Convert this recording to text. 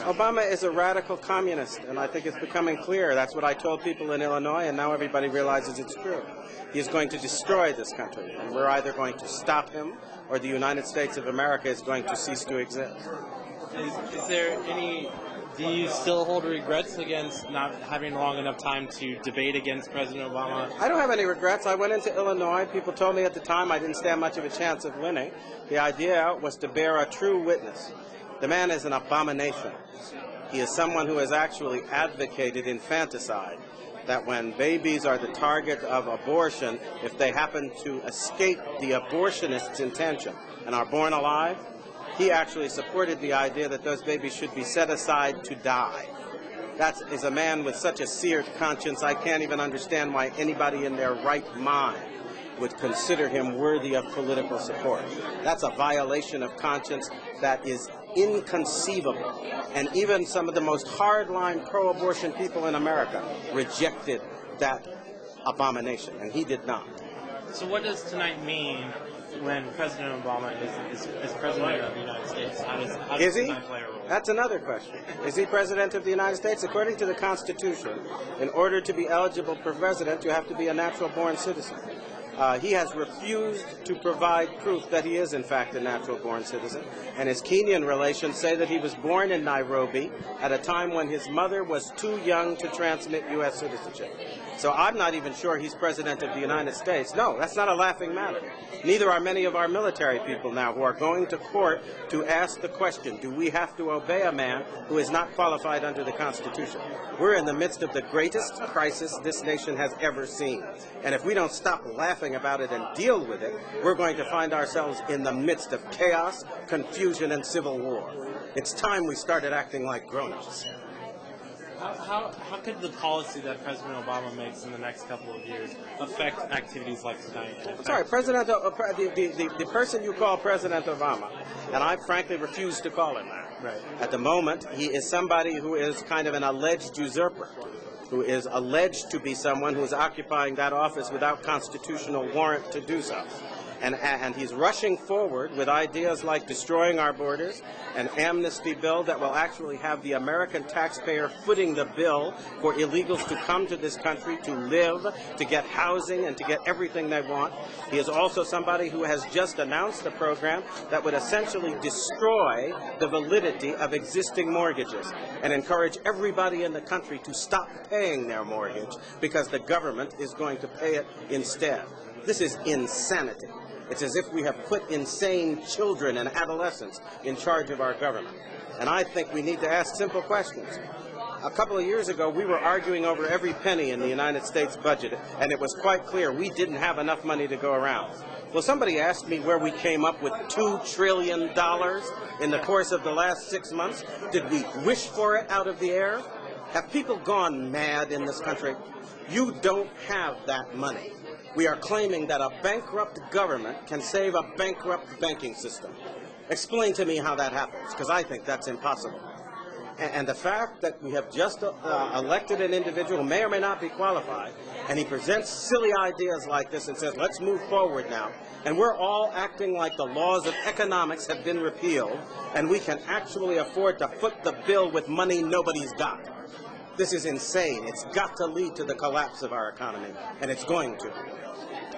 Obama is a radical communist, and I think it's becoming clear. That's what I told people in Illinois, and now everybody realizes it's true. He is going to destroy this country, and we're either going to stop him or the United States of America is going to cease to exist. Is there any... Do you still hold regrets against not having long enough time to debate against President Obama? I don't have any regrets. I went into Illinois. People told me at the time I didn't stand much of a chance of winning. The idea was to bear a true witness. The man is an abomination. He is someone who has actually advocated infanticide, that when babies are the target of abortion, if they happen to escape the abortionist's intention and are born alive, he actually supported the idea that those babies should be set aside to die. That is a man with such a seared conscience, I can't even understand why anybody in their right mind would consider him worthy of political support. That's a violation of conscience that is inconceivable. And even some of the most hardline pro-abortion people in America rejected that abomination, and he did not. So what does tonight mean when President Obama is President of the United States? How does tonight play a role? That's another question. Is he President of the United States? According to the Constitution, in order to be eligible for president, you have to be a natural-born citizen. He has refused to provide proof that he is, in fact, a natural-born citizen. And his Kenyan relations say that he was born in Nairobi at a time when his mother was too young to transmit U.S. citizenship. So I'm not even sure he's President of the United States. No, that's not a laughing matter. Neither are many of our military people now who are going to court to ask the question, do we have to obey a man who is not qualified under the Constitution? We're in the midst of the greatest crisis this nation has ever seen. And if we don't stop laughing about it and deal with it, we're going to find ourselves in the midst of chaos, confusion, and civil war. It's time we started acting like grown-ups. How could the policy that President Obama makes in the next couple of years affect activities like tonight? Sorry, the person you call President Obama, and I frankly refuse to call him that. Right. At the moment, he is somebody who is kind of an alleged usurper, who is alleged to be someone who is occupying that office without constitutional warrant to do so. And he's rushing forward with ideas like destroying our borders, an amnesty bill that will actually have the American taxpayer footing the bill for illegals to come to this country to live, to get housing, and to get everything they want. He is also somebody who has just announced a program that would essentially destroy the validity of existing mortgages and encourage everybody in the country to stop paying their mortgage because the government is going to pay it instead. This is insanity. It's as if we have put insane children and adolescents in charge of our government. And I think we need to ask simple questions. A couple of years ago, we were arguing over every penny in the United States budget, and it was quite clear we didn't have enough money to go around. Well, somebody asked me where we came up with $2 trillion in the course of the last 6 months. Did we wish for it out of the air? Have people gone mad in this country? You don't have that money. We are claiming that a bankrupt government can save a bankrupt banking system. Explain to me how that happens, because I think that's impossible. And the fact that we have just elected an individual who may or may not be qualified, and he presents silly ideas like this and says, let's move forward now, and we're all acting like the laws of economics have been repealed, and we can actually afford to foot the bill with money nobody's got. This is insane. It's got to lead to the collapse of our economy, and it's going to.